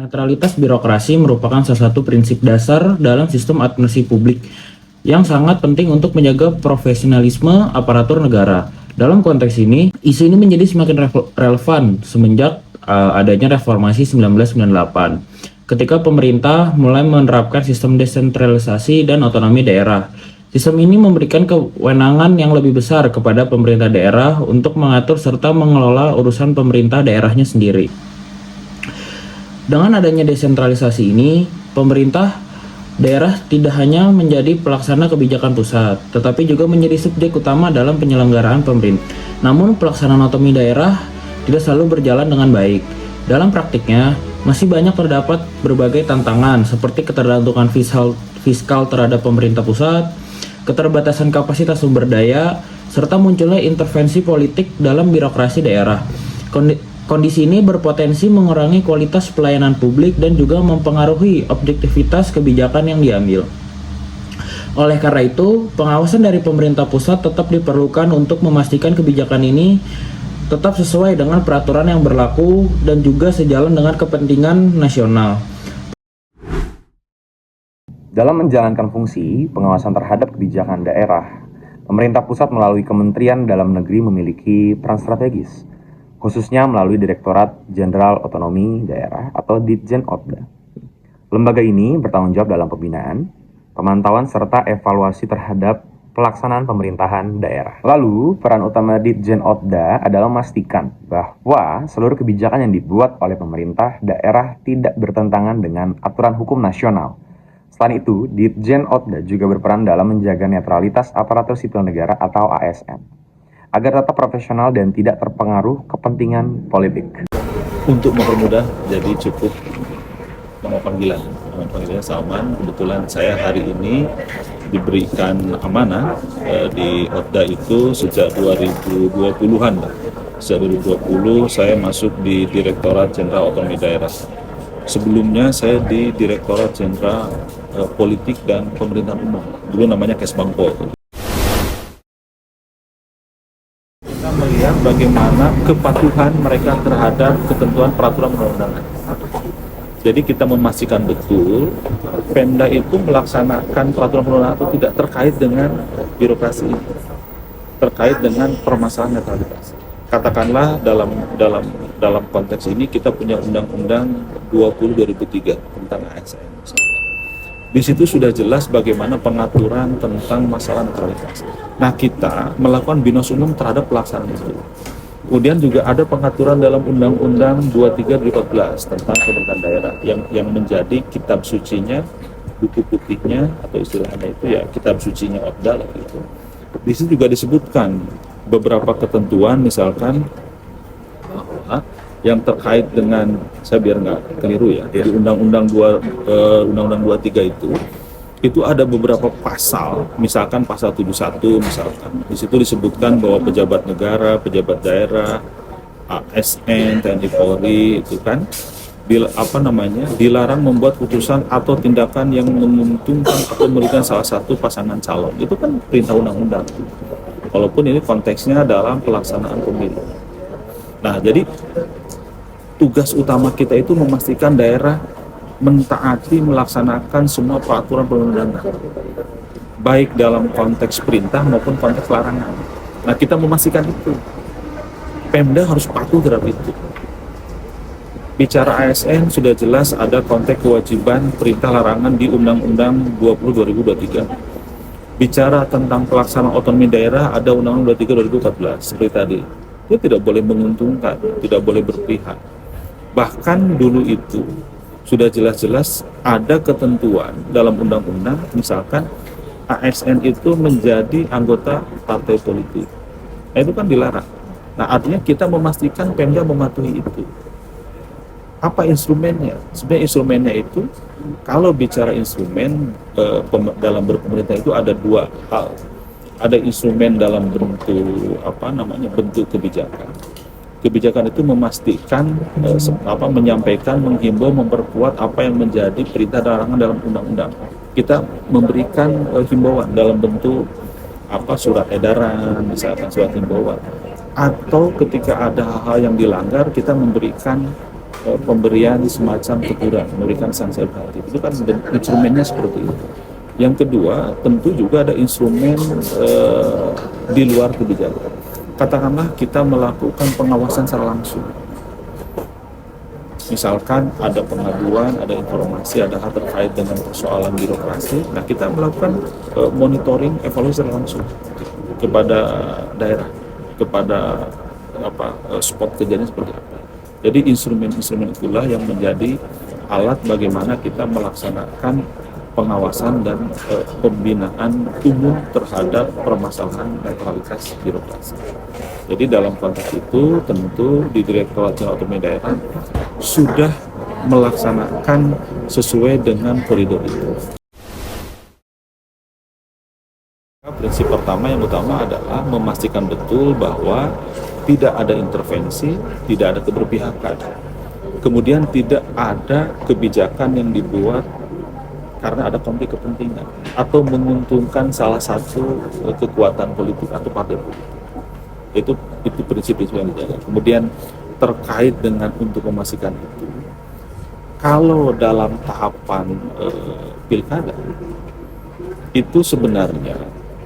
Netralitas birokrasi merupakan salah satu prinsip dasar dalam sistem administrasi publik yang sangat penting untuk menjaga profesionalisme aparatur negara. Dalam konteks ini, isu ini menjadi semakin relevan semenjak adanya reformasi 1998, ketika pemerintah mulai menerapkan sistem desentralisasi dan otonomi daerah. Sistem ini memberikan kewenangan yang lebih besar kepada pemerintah daerah untuk mengatur serta mengelola urusan pemerintah daerahnya sendiri. Dengan adanya desentralisasi ini, pemerintah daerah tidak hanya menjadi pelaksana kebijakan pusat, tetapi juga menjadi subjek utama dalam penyelenggaraan pemerintah. Namun, pelaksanaan otonomi daerah tidak selalu berjalan dengan baik. Dalam praktiknya, masih banyak terdapat berbagai tantangan seperti ketergantungan fiskal terhadap pemerintah pusat, keterbatasan kapasitas sumber daya, serta munculnya intervensi politik dalam birokrasi daerah. Kondisi ini berpotensi mengurangi kualitas pelayanan publik dan juga mempengaruhi objektivitas kebijakan yang diambil. Oleh karena itu, pengawasan dari pemerintah pusat tetap diperlukan untuk memastikan kebijakan ini tetap sesuai dengan peraturan yang berlaku dan juga sejalan dengan kepentingan nasional. Dalam menjalankan fungsi pengawasan terhadap kebijakan daerah, pemerintah pusat melalui Kementerian Dalam Negeri memiliki peran strategis, khususnya melalui Direktorat Jenderal Otonomi Daerah atau Ditjen Otda. Lembaga ini bertanggung jawab dalam pembinaan, pemantauan, serta evaluasi terhadap pelaksanaan pemerintahan daerah. Lalu, peran utama Ditjen Otda adalah memastikan bahwa seluruh kebijakan yang dibuat oleh pemerintah daerah tidak bertentangan dengan aturan hukum nasional. Selain itu, Ditjen Otda juga berperan dalam menjaga netralitas aparatur sipil negara atau ASN, agar tetap profesional dan tidak terpengaruh kepentingan politik. Untuk mempermudah, jadi cukup panggilan Salman. Kebetulan saya hari ini diberikan amanah di Otda itu sejak 2020-an. Sejak 2020 saya masuk di Direktorat Jenderal Otonomi Daerah. Sebelumnya saya di Direktorat Jenderal Politik dan Pemerintahan Umum, dulu namanya Kesbangpol. Kita melihat bagaimana kepatuhan mereka terhadap ketentuan peraturan perundang-undangan. Jadi kita memastikan betul Pemda itu melaksanakan peraturan perundang-undangan atau tidak terkait dengan birokrasi ini, terkait dengan permasalahan netralitas. Katakanlah dalam konteks ini kita punya Undang-Undang 20/2003 tentang ASN. Di situ sudah jelas bagaimana pengaturan tentang masalah netralitas. Nah, kita melakukan binos umum terhadap pelaksanaan itu. Kemudian juga ada pengaturan dalam Undang-Undang 23/2014 tentang pemerintahan daerah yang menjadi kitab sucinya, buku putihnya atau istilahnya itu ya kitab sucinya Otda gitu. Di situ juga disebutkan beberapa ketentuan, misalkan bahwa yang terkait dengan, saya biar nggak keliru ya, di Undang-Undang 23 itu ada beberapa pasal, misalkan pasal 71 misalkan, di situ disebutkan bahwa pejabat negara, pejabat daerah, ASN, TNI Polri itu kan dilarang membuat putusan atau tindakan yang menguntungkan atau merugikan salah satu pasangan calon. Itu kan perintah undang-undang. Walaupun ini konteksnya dalam pelaksanaan pemilu. Nah, jadi tugas utama kita itu memastikan daerah mentaati melaksanakan semua peraturan perundang-undangan, baik dalam konteks perintah maupun konteks larangan. Nah, kita memastikan itu. Pemda harus patuh terhadap itu. Bicara ASN sudah jelas ada konteks kewajiban perintah larangan di Undang-Undang 20/2023. Bicara tentang pelaksanaan otonomi daerah ada Undang-Undang 23/2014 seperti tadi. Dia tidak boleh menguntungkan, tidak boleh berpihak. Bahkan dulu itu sudah jelas-jelas ada ketentuan dalam undang-undang, misalkan ASN itu menjadi anggota partai politik. Nah, itu kan dilarang. Nah, artinya kita memastikan Pemda mematuhi itu. Apa instrumennya? Sebenarnya instrumennya itu, kalau bicara instrumen dalam berpemerintah itu ada dua hal. Ada instrumen dalam bentuk bentuk kebijakan. Kebijakan itu memastikan, menyampaikan, menghimbau, memperkuat apa yang menjadi perintah dan larangan dalam undang-undang. Kita memberikan himbauan dalam bentuk surat edaran, misalkan surat himbauan. Atau ketika ada hal-hal yang dilanggar, kita memberikan pemberian semacam teguran, memberikan sanksi edukatif. Itu kan instrumennya seperti itu. Yang kedua, tentu juga ada instrumen di luar kebijakan. Katakanlah kita melakukan pengawasan secara langsung. Misalkan ada pengaduan, ada informasi, ada hal terkait dengan persoalan birokrasi, nah kita melakukan monitoring, evaluasi langsung kepada daerah, kepada spot kejadian seperti apa. Jadi instrumen-instrumen itulah yang menjadi alat bagaimana kita melaksanakan pengawasan dan pembinaan umum terhadap permasalahan netralitas birokrasi. Jadi dalam konteks itu tentu di Direktorat Jenderal Otonomi Daerah sudah melaksanakan sesuai dengan koridor itu. Prinsip pertama yang utama adalah memastikan betul bahwa tidak ada intervensi, tidak ada keberpihakan. Kemudian tidak ada kebijakan yang dibuat karena ada konflik kepentingan atau menguntungkan salah satu kekuatan politik atau partai politik. Itu prinsip-prinsip yang dijaga. Kemudian terkait dengan untuk memastikan itu, kalau dalam tahapan pilkada itu sebenarnya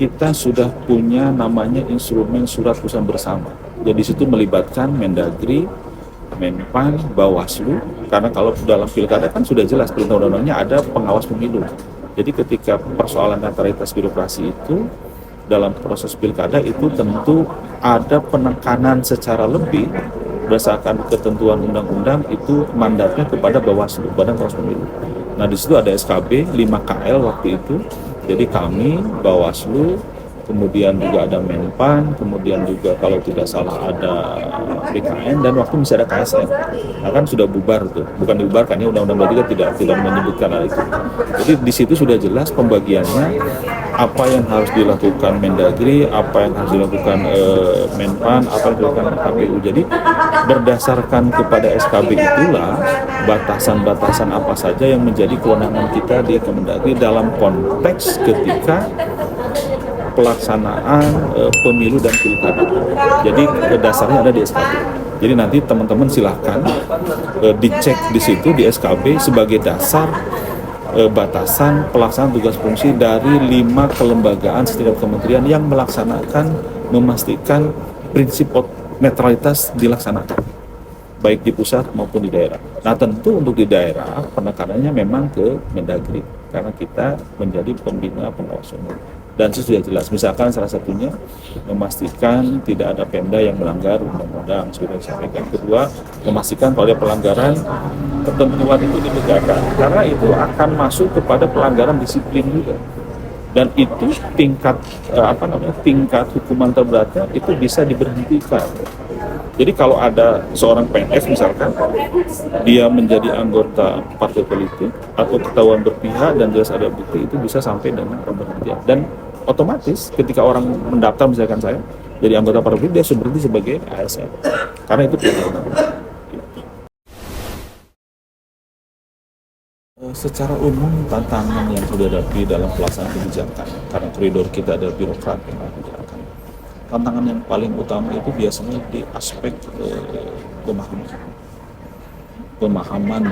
kita sudah punya namanya instrumen surat keputusan bersama. Jadi situ melibatkan Mendagri, Menpan, Bawaslu, karena kalau dalam pilkada kan sudah jelas perintah undang-undangnya ada pengawas pemilu. Jadi ketika persoalan netralitas birokrasi itu dalam proses pilkada itu tentu ada penekanan secara lebih berdasarkan ketentuan undang-undang itu mandatnya kepada Bawaslu, Badan Pengawas Pemilu. Nah di situ ada SKB 5KL waktu itu. Jadi kami Bawaslu, kemudian juga ada Menpan, kemudian juga kalau tidak salah ada BKN dan waktu masih ada KSN. Nah kan sudah bubar tuh, bukan dibubarkan ya, undang-undang 23 tidak menyebutkan hal itu. Jadi di situ sudah jelas pembagiannya apa yang harus dilakukan Mendagri, apa yang harus dilakukan Menpan, apa yang dilakukan KPU. Jadi berdasarkan kepada SKB itulah batasan-batasan apa saja yang menjadi kewenangan kita di Kemendagri dalam konteks ketika pelaksanaan pemilu dan pilkada. Jadi dasarnya ada di SKB. Jadi nanti teman-teman silahkan dicek di situ di SKB sebagai dasar batasan pelaksanaan tugas fungsi dari 5 kelembagaan setingkat kementerian yang memastikan prinsip netralitas dilaksanakan baik di pusat maupun di daerah. Nah tentu untuk di daerah penekanannya memang ke Mendagri karena kita menjadi pembina pengawas umum. Dan itu sudah jelas, misalkan salah satunya memastikan tidak ada Pemda yang melanggar undang-undang, sudah disampaikan. Kedua, memastikan kalau ada pelanggaran ketentuan itu ditegakkan, karena itu akan masuk kepada pelanggaran disiplin juga. Dan itu tingkat hukuman terberatnya itu bisa diberhentikan. Jadi kalau ada seorang PNS misalkan dia menjadi anggota partai politik atau ketahuan berpihak dan jelas ada bukti, itu bisa sampai dengan pemberhentian. Dan otomatis ketika orang mendaftar misalkan saya jadi anggota partai politik, dia sudah berhenti sebagai ASN karena itu pidana. Secara umum tantangan yang sudah dihadapi dalam pelaksanaan kebijakan karena koridor kita adalah birokrat yang kebijakan. Tantangan yang paling utama itu biasanya di aspek pemahaman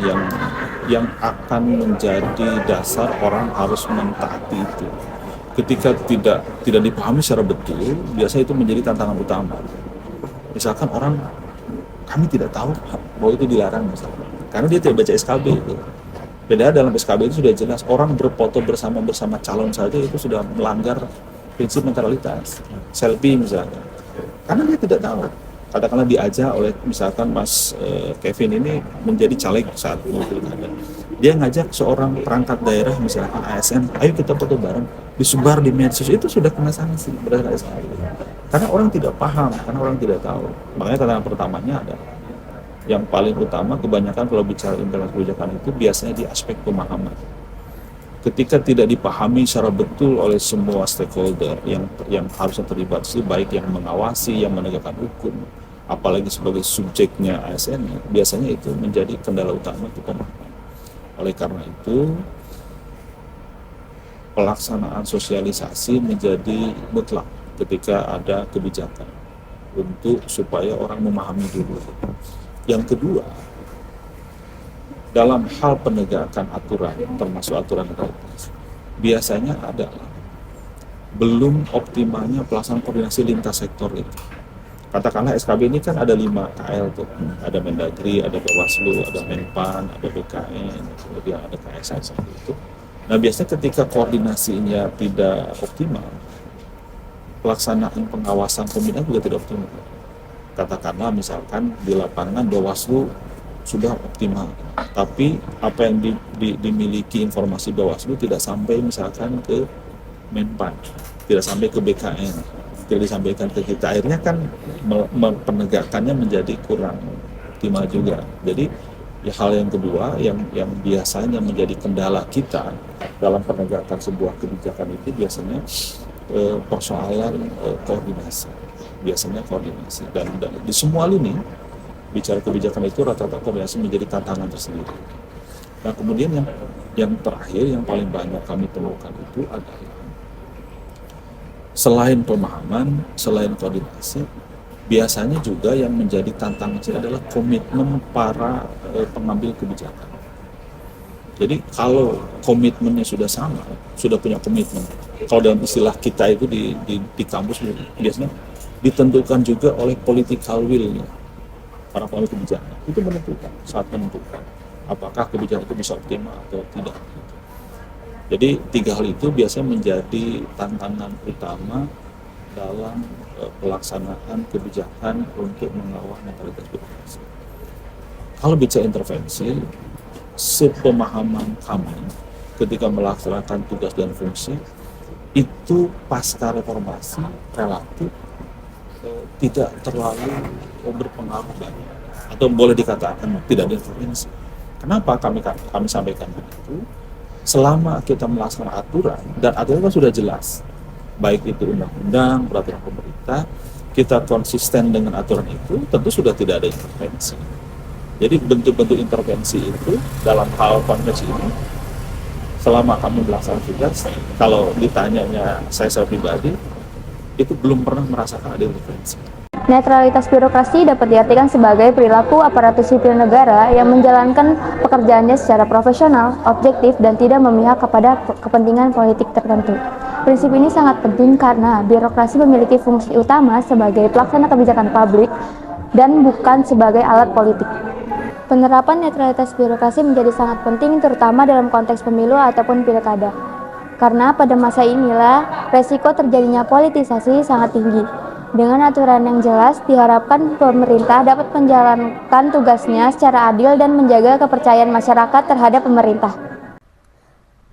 yang akan menjadi dasar orang harus mentaati itu. Ketika tidak dipahami secara betul, biasanya itu menjadi tantangan utama. Misalkan orang, kami tidak tahu bahwa itu dilarang misalkan, karena dia tidak baca SKB itu. Beda dalam SKB itu sudah jelas, orang berfoto bersama calon saja itu sudah melanggar prinsip netralitas, selfie misalnya, karena dia tidak tahu. Katakanlah diajak oleh misalkan Mas Kevin ini menjadi caleg saat pilkada, dia ngajak seorang perangkat daerah misalkan ASN, ayo kita foto bareng, disebar di medsos, itu sudah kena sanksi berdasarkan SKB. Karena orang tidak paham, karena orang tidak tahu. Makanya tantangan pertamanya ada. Yang paling utama kebanyakan kalau bicara implementasi kebijakan itu biasanya di aspek pemahaman. Ketika tidak dipahami secara betul oleh semua stakeholder yang harusnya terlibat, baik yang mengawasi, yang menegakkan hukum, apalagi sebagai subjeknya ASN, biasanya itu menjadi kendala utama untuk pemahaman. Oleh karena itu, pelaksanaan sosialisasi menjadi mutlak ketika ada kebijakan untuk supaya orang memahami dulu. Yang kedua, dalam hal penegakan aturan, termasuk aturan netralitas, biasanya adalah belum optimalnya pelaksanaan koordinasi lintas sektor itu. Katakanlah SKB ini kan ada 5 KL tuh, ada Mendagri, ada Bawaslu, ada Menpan, ada BKN, kemudian ada KSN seperti itu. Nah biasanya ketika koordinasinya tidak optimal, pelaksanaan pengawasan pembinaan juga tidak optimal. Katakanlah misalkan di lapangan Bawaslu sudah optimal, tapi apa yang dimiliki informasi Bawaslu tidak sampai misalkan ke Menpan, tidak sampai ke BKN, tidak disampaikan ke kita, akhirnya kan penegakannya menjadi kurang optimal juga. Jadi ya, hal yang kedua yang biasanya menjadi kendala kita dalam penegakan sebuah kebijakan itu biasanya persoalan koordinasi, biasanya koordinasi, dan di semua lini bicara kebijakan itu rata-rata koordinasi menjadi tantangan tersendiri. Nah kemudian yang terakhir yang paling banyak kami temukan itu adalah selain pemahaman, selain koordinasi, biasanya juga yang menjadi tantangan adalah komitmen para pengambil kebijakan. Jadi kalau komitmennya sudah sama, sudah punya komitmen, kalau dalam istilah kita itu di kampus biasanya ditentukan juga oleh political will-nya para pengambil kebijakan. Itu menentukan, saat menentukan apakah kebijakan itu bisa optimal atau tidak. Jadi 3 hal itu biasanya menjadi tantangan utama dalam pelaksanaan kebijakan untuk mengawal netralitas birokrasi. Kalau bicara intervensi, sepemahaman kami ketika melaksanakan tugas dan fungsi itu pasca reformasi relatif tidak terlalu berpengaruh banyak, atau boleh dikatakan tidak ada intervensi. Kenapa kami sampaikan begitu? Selama kita melaksanakan aturan, dan aturan kan sudah jelas, baik itu undang-undang, peraturan pemerintah, kita konsisten dengan aturan itu, tentu sudah tidak ada intervensi. Jadi bentuk-bentuk intervensi itu dalam hal konteks ini, selama kami melaksanakan tugas, kalau ditanyanya saya pribadi, itu belum pernah merasakan ada intervensi. Netralitas birokrasi dapat diartikan sebagai perilaku aparatur sipil negara yang menjalankan pekerjaannya secara profesional, objektif, dan tidak memihak kepada kepentingan politik tertentu. Prinsip ini sangat penting karena birokrasi memiliki fungsi utama sebagai pelaksana kebijakan publik dan bukan sebagai alat politik. Penerapan netralitas birokrasi menjadi sangat penting terutama dalam konteks pemilu ataupun pilkada. Karena pada masa inilah resiko terjadinya politisasi sangat tinggi. Dengan aturan yang jelas, diharapkan pemerintah dapat menjalankan tugasnya secara adil dan menjaga kepercayaan masyarakat terhadap pemerintah.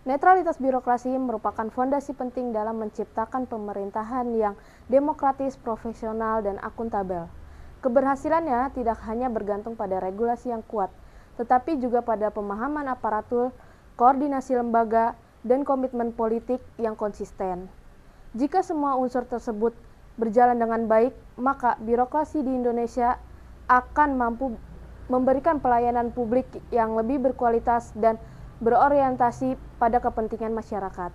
Netralitas birokrasi merupakan fondasi penting dalam menciptakan pemerintahan yang demokratis, profesional, dan akuntabel. Keberhasilannya tidak hanya bergantung pada regulasi yang kuat, tetapi juga pada pemahaman aparatur, koordinasi lembaga, dan komitmen politik yang konsisten. Jika semua unsur tersebut berjalan dengan baik, maka birokrasi di Indonesia akan mampu memberikan pelayanan publik yang lebih berkualitas dan berorientasi pada kepentingan masyarakat.